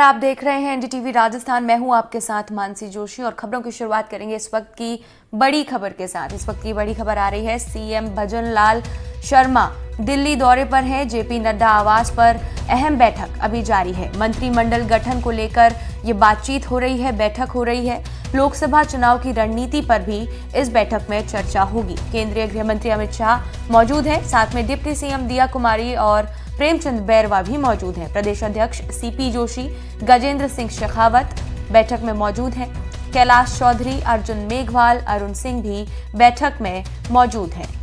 आप देख रहे हैं एनडीटीवी राजस्थान। मैं हूं आपके साथ मानसी जोशी और खबरों की शुरुआत करेंगे इस वक्त की बड़ी खबर के साथ। इस वक्त की बड़ी खबर आ रही है, सीएम भजन लाल शर्मा दिल्ली दौरे पर हैं। जेपी नड्डा आवास पर अहम बैठक अभी जारी है। मंत्रिमंडल गठन को लेकर ये बातचीत हो रही है, बैठक हो रही है। लोकसभा चुनाव की रणनीति पर भी इस बैठक में चर्चा होगी। केंद्रीय गृह मंत्री अमित शाह मौजूद हैं, साथ में डिप्टी सीएम दिया कुमारी और प्रेमचंद बैरवा भी मौजूद हैं। प्रदेश अध्यक्ष सीपी जोशी, गजेंद्र सिंह शेखावत बैठक में मौजूद हैं। कैलाश चौधरी, अर्जुन मेघवाल, अरुण सिंह भी बैठक में मौजूद हैं।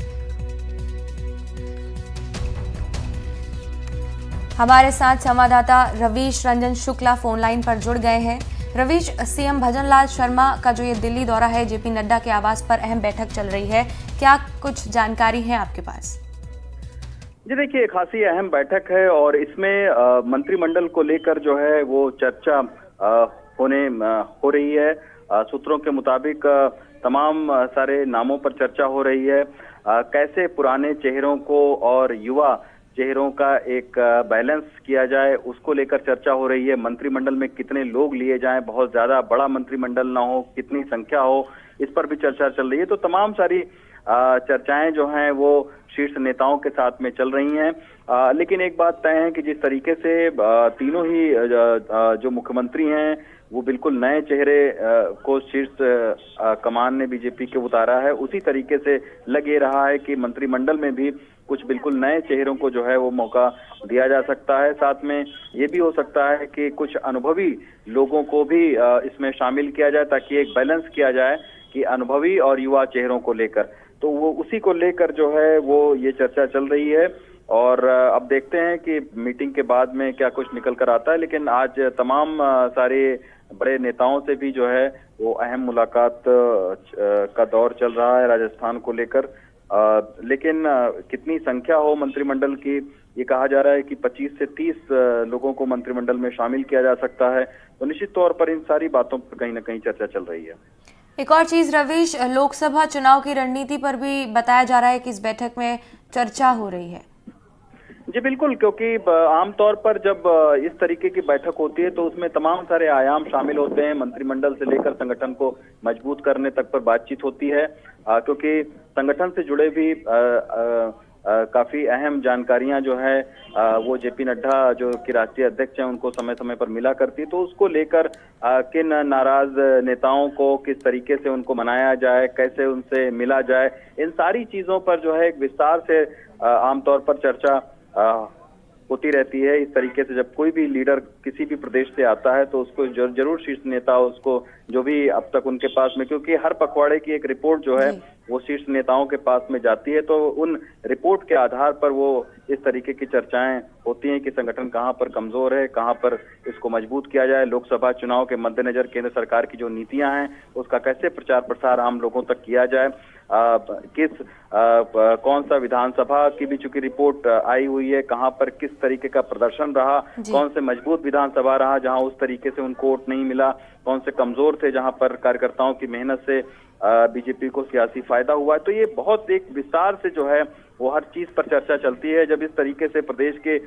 हमारे साथ संवाददाता रवीश रंजन शुक्ला फोन लाइन पर जुड़ गए हैं। रवीश, सीएम भजन लाल शर्मा का जो ये दिल्ली दौरा है, जेपी नड्डा के आवास पर अहम बैठक चल रही है, क्या कुछ जानकारी है आपके पास? जी देखिए, खासी अहम बैठक है और इसमें मंत्रिमंडल को लेकर जो है वो चर्चा हो रही है। सूत्रों के मुताबिक तमाम सारे नामों पर चर्चा हो रही है। कैसे पुराने चेहरों को और युवा चेहरों का एक बैलेंस किया जाए, उसको लेकर चर्चा हो रही है। मंत्रिमंडल में कितने लोग लिए जाएं, बहुत ज्यादा बड़ा मंत्रिमंडल ना हो, कितनी संख्या हो, इस पर भी चर्चा चल रही है। तो तमाम सारी चर्चाएं जो हैं वो शीर्ष नेताओं के साथ में चल रही हैं। लेकिन एक बात तय है कि जिस तरीके से तीनों ही जो मुख्यमंत्री हैं वो बिल्कुल नए चेहरे को शीर्ष कमान ने बीजेपी के उतारा है, उसी तरीके से लग ये रहा है कि मंत्रिमंडल में भी कुछ बिल्कुल नए चेहरों को जो है वो मौका दिया जा सकता है। साथ में ये भी हो सकता है कि कुछ अनुभवी लोगों को भी इसमें शामिल किया जाए, ताकि एक बैलेंस किया जाए कि अनुभवी और युवा चेहरों को लेकर। तो वो उसी को लेकर जो है वो ये चर्चा चल रही है और अब देखते हैं कि मीटिंग के बाद में क्या कुछ निकल कर आता है। लेकिन आज तमाम सारे बड़े नेताओं से भी जो है वो अहम मुलाकात का दौर चल रहा है राजस्थान को लेकर। लेकिन कितनी संख्या हो मंत्रिमंडल की, ये कहा जा रहा है कि 25 से 30 लोगों को मंत्रिमंडल में शामिल किया जा सकता है। तो निश्चित तौर पर इन सारी बातों पर कहीं ना कहीं चर्चा चल रही है। एक और चीज रवीश, लोकसभा चुनाव की रणनीति पर भी बताया जा रहा है कि इस बैठक में चर्चा हो रही है। जी बिल्कुल, क्योंकि आमतौर पर जब इस तरीके की बैठक होती है तो उसमें तमाम सारे आयाम शामिल होते हैं। मंत्रिमंडल से लेकर संगठन को मजबूत करने तक पर बातचीत होती है, क्योंकि संगठन से जुड़े भी काफी अहम जानकारियां जो है वो जेपी नड्डा जो कि राष्ट्रीय अध्यक्ष हैं उनको समय समय पर मिला करती। तो उसको लेकर किन नाराज नेताओं को किस तरीके से उनको मनाया जाए, कैसे उनसे मिला जाए, इन सारी चीजों पर जो है एक विस्तार से आमतौर पर चर्चा होती रहती है। इस तरीके से जब कोई भी लीडर किसी भी प्रदेश से आता है तो उसको जरूर शीर्ष नेता उसको जो भी अब तक उनके पास में, क्योंकि हर पखवाड़े की एक रिपोर्ट जो है वो शीर्ष नेताओं के पास में जाती है, तो उन रिपोर्ट के आधार पर वो इस तरीके की चर्चाएं होती हैं कि संगठन कहां पर कमजोर है, कहां पर इसको मजबूत किया जाए। लोकसभा चुनाव के मद्देनजर केंद्र सरकार की जो नीतियां हैं उसका कैसे प्रचार प्रसार आम लोगों तक किया जाए। कौन सा विधानसभा की भी चूंकि रिपोर्ट आई हुई है, कहां पर किस तरीके का प्रदर्शन रहा, कौन से मजबूत विधानसभा रहा जहां उस तरीके से उनको वोट नहीं मिला, कौन से कमजोर थे जहां पर कार्यकर्ताओं की मेहनत से बीजेपी को सियासी फायदा हुआ है। तो ये बहुत एक विस्तार से जो है वो हर चीज पर चर्चा चलती है। जब इस तरीके से प्रदेश के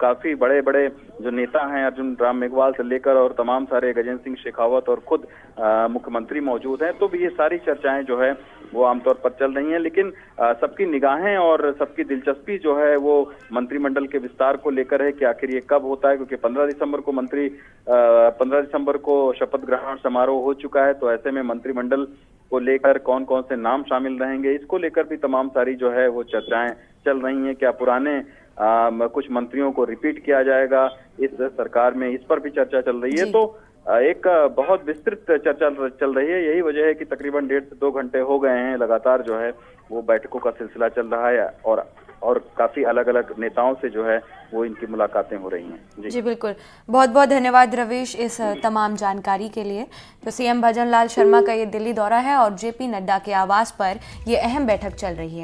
काफी बड़े बड़े जो नेता हैं, अर्जुन राम मेघवाल से लेकर और तमाम सारे गजेंद्र सिंह शेखावत और खुद मुख्यमंत्री मौजूद हैं, तो भी ये सारी चर्चाएं जो है वो आमतौर पर चल रही हैं। लेकिन सबकी निगाहें और सबकी दिलचस्पी जो है वो मंत्रिमंडल के विस्तार को लेकर है कि आखिर ये कब होता है, क्योंकि 15 दिसंबर को शपथ ग्रहण समारोह हो चुका है। तो ऐसे में मंत्रिमंडल को लेकर कौन कौन से नाम शामिल रहेंगे, इसको लेकर भी तमाम सारी जो है वो चर्चाएं चल रही हैं। क्या पुराने कुछ मंत्रियों को रिपीट किया जाएगा इस सरकार में, इस पर भी चर्चा चल रही है। तो एक बहुत विस्तृत चर्चा चल रही है। यही वजह है कि तकरीबन 1.5 से 2 घंटे हो गए हैं लगातार जो है वो बैठकों का सिलसिला चल रहा है और काफी अलग अलग नेताओं से जो है वो इनकी मुलाकातें हो रही हैं। जी बिल्कुल, बहुत बहुत धन्यवाद रवीश इस तमाम जानकारी के लिए। तो सीएम भजन लाल शर्मा का ये दिल्ली दौरा है और जेपी नड्डा के आवास पर ये अहम बैठक चल रही है।